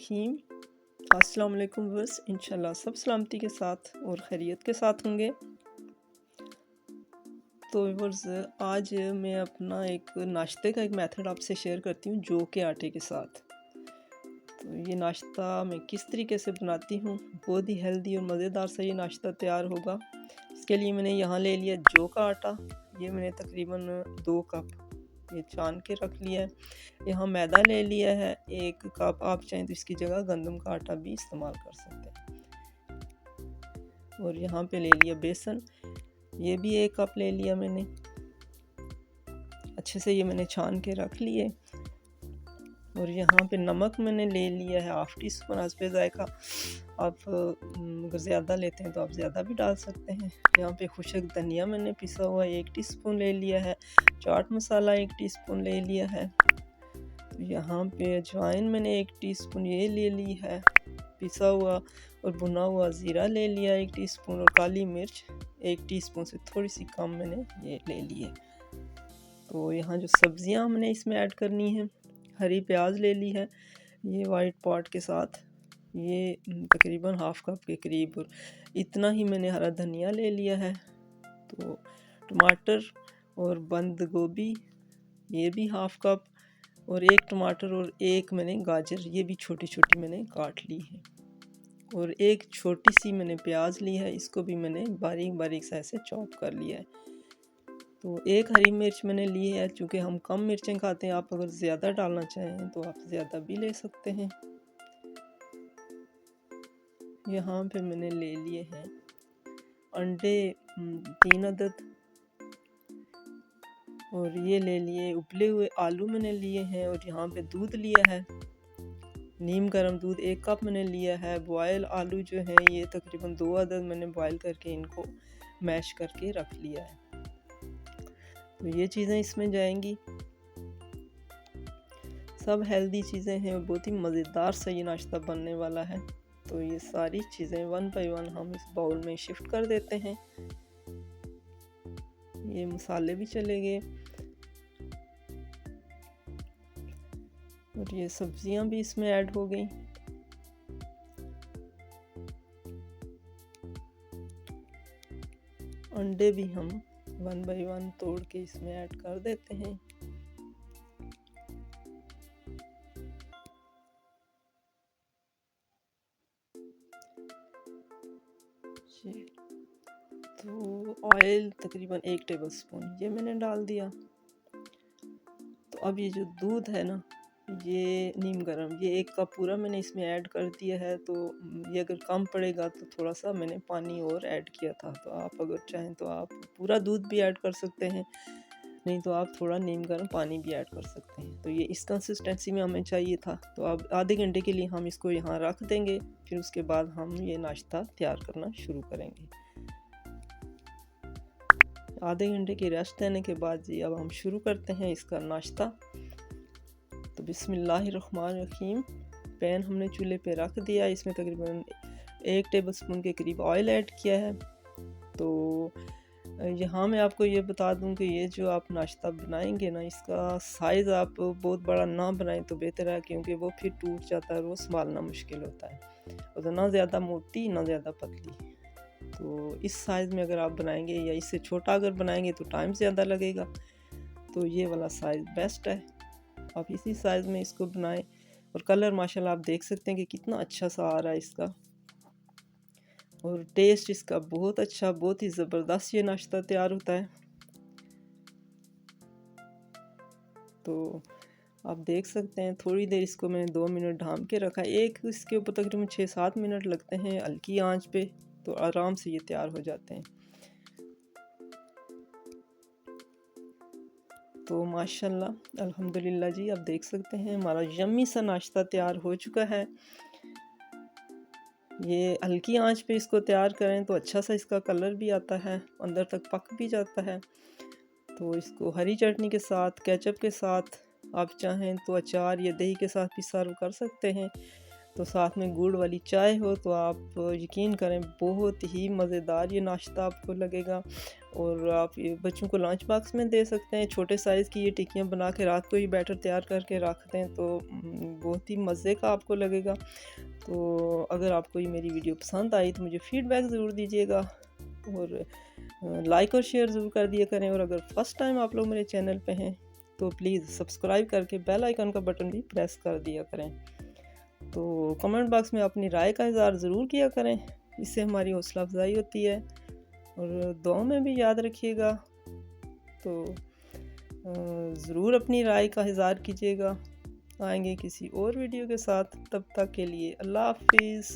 रहीम। अस्सलाम वालेकुम व्यूअर्स, इंशाल्लाह सब सलामती के साथ और खैरियत के साथ होंगे। तो व्यूअर्स, आज मैं अपना एक नाश्ते का एक मेथड आपसे शेयर करती हूँ जौ के आटे के साथ। तो ये नाश्ता मैं किस तरीके से बनाती हूँ, बहुत ही हेल्दी और मज़ेदार सा ये नाश्ता तैयार होगा। इसके लिए मैंने यहाँ ले लिया जौ का आटा। ये मैंने तकरीबन 2 कप ये छान के रख लिया है। यहाँ मैदा ले लिया है 1 कप, आप चाहें तो इसकी जगह गंदम का आटा भी इस्तेमाल कर सकते हैं। और यहाँ पे ले लिया बेसन, ये भी 1 कप ले लिया मैंने। अच्छे से ये मैंने छान के रख लिए। और यहाँ पे नमक मैंने ले लिया है ½ टी स्पून हस्बे ज़ायक़ा। आप अगर ज़्यादा लेते हैं तो आप ज़्यादा भी डाल सकते हैं। यहाँ पे खुशक धनिया मैंने पिसा हुआ 1 टीस्पून ले लिया है। चाट मसाला 1 टीस्पून ले लिया है। तो यहाँ पे अजवाइन मैंने 1 टीस्पून ये ले ली है पिसा हुआ। और भुना हुआ ज़ीरा ले लिया 1 टीस्पून। और काली मिर्च 1 टीस्पून से थोड़ी सी कम मैंने ये ले ली है। तो यहाँ जो सब्ज़ियाँ हमने इसमें ऐड करनी है, हरी प्याज ले ली है ये वाइट पॉट के साथ, ये तकरीबन ½ कप के करीब। और इतना ही मैंने हरा धनिया ले लिया है। तो टमाटर और बंद गोभी ये भी ½ कप, और 1 टमाटर और 1 मैंने गाजर ये भी छोटी छोटी मैंने काट ली है। और 1 छोटी सी मैंने प्याज ली है, इसको भी मैंने बारीक बारीक सा ऐसे चॉप कर लिया है। तो 1 हरी मिर्च मैंने ली है, चूँकि हम कम मिर्चें खाते हैं। आप अगर ज़्यादा डालना चाहें तो आप ज़्यादा भी ले सकते हैं। यहाँ पे मैंने ले लिए हैं अंडे 3 अदद, और ये ले लिए उबले हुए आलू मैंने लिए हैं। और यहाँ पे दूध लिया है, नीम गर्म दूध 1 कप मैंने लिया है। बॉयल आलू जो हैं ये तकरीबन 2 अदद मैंने बॉयल करके इनको मैश करके रख लिया है। तो ये चीज़ें इसमें जाएंगी, सब हेल्दी चीज़ें हैं और बहुत ही मज़ेदार सा ये नाश्ता बनने वाला है। तो ये सारी चीज़ें 1 बाय 1 हम इस बाउल में शिफ्ट कर देते हैं। ये मसाले भी चले गए और ये सब्जियां भी इसमें ऐड हो गई। अंडे भी हम 1 बाय 1 तोड़ के इसमें ऐड कर देते हैं। तो ऑयल तकरीबन 1 टेबलस्पून ये मैंने डाल दिया। तो अब ये जो दूध है ना, ये नीम गर्म, ये 1 कप पूरा मैंने इसमें ऐड कर दिया है। तो ये अगर कम पड़ेगा तो थोड़ा सा मैंने पानी और ऐड किया था। तो आप अगर चाहें तो आप पूरा दूध भी ऐड कर सकते हैं, नहीं तो आप थोड़ा नीम गर्म पानी भी ऐड कर सकते हैं। तो ये इस कंसिस्टेंसी में हमें चाहिए था। तो अब आधे घंटे के लिए हम इसको यहाँ रख देंगे, फिर उसके बाद हम ये नाश्ता तैयार करना शुरू करेंगे। आधे घंटे की रेस्ट देने के बाद जी अब हम शुरू करते हैं इसका नाश्ता। तो बिस्मिल्लाहिर्रहमानिर्रहीम। पैन हमने चूल्हे पे रख दिया, इसमें तकरीबन 1 टेबलस्पून के करीब ऑयल ऐड किया है। तो यहाँ मैं आपको ये बता दूं कि ये जो आप नाश्ता बनाएंगे ना, इसका साइज़ आप बहुत बड़ा ना बनाएं तो बेहतर है, क्योंकि वो फिर टूट जाता है और वो संभालना मुश्किल होता है। और ना ज़्यादा मोटी ना ज़्यादा पतली। तो इस साइज़ में अगर आप बनाएंगे, या इससे छोटा अगर बनाएंगे तो टाइम ज़्यादा लगेगा। तो ये वाला साइज़ बेस्ट है, आप इसी साइज़ में इसको बनाएं। और कलर माशाल्लाह आप देख सकते हैं कि कितना अच्छा सा आ रहा है इसका, और टेस्ट इसका बहुत अच्छा, बहुत ही ज़बरदस्त ये नाश्ता तैयार होता है। तो आप देख सकते हैं थोड़ी देर इसको मैंने 2 मिनट ढाँप के रखा है। एक इसके ऊपर तकरीबन 6-7 मिनट लगते हैं हल्की आंच पे, तो आराम से ये तैयार हो जाते हैं। तो माशाल्लाह अल्हम्दुलिल्लाह जी, आप देख सकते हैं हमारा यम्मी सा नाश्ता तैयार हो चुका है। ये हल्की आंच पे इसको तैयार करें तो अच्छा सा इसका कलर भी आता है, अंदर तक पक भी जाता है। तो इसको हरी चटनी के साथ, केचप के साथ, आप चाहें तो अचार या दही के साथ भी सर्व कर सकते हैं। तो साथ में गुड़ वाली चाय हो तो आप यकीन करें बहुत ही मज़ेदार ये नाश्ता आपको लगेगा। और आप ये बच्चों को लंच बॉक्स में दे सकते हैं। छोटे साइज़ की ये टिक्कियाँ बना के रात को ही बैटर तैयार करके रख दें तो बहुत ही मज़े का आपको लगेगा। तो अगर आपको ये मेरी वीडियो पसंद आई तो मुझे फ़ीडबैक ज़रूर दीजिएगा और लाइक और शेयर ज़रूर कर दिया करें। और अगर फर्स्ट टाइम आप लोग मेरे चैनल पे हैं तो प्लीज़ सब्सक्राइब करके बेल आइकन का बटन भी प्रेस कर दिया करें। तो कमेंट बॉक्स में अपनी राय का इज़हार ज़रूर किया करें, इससे हमारी हौसला अफजाई होती है। और दुआ में भी याद रखिएगा। तो ज़रूर अपनी राय का इज़हार कीजिएगा। आएंगे किसी और वीडियो के साथ, तब तक के लिए अल्लाह हाफिज़।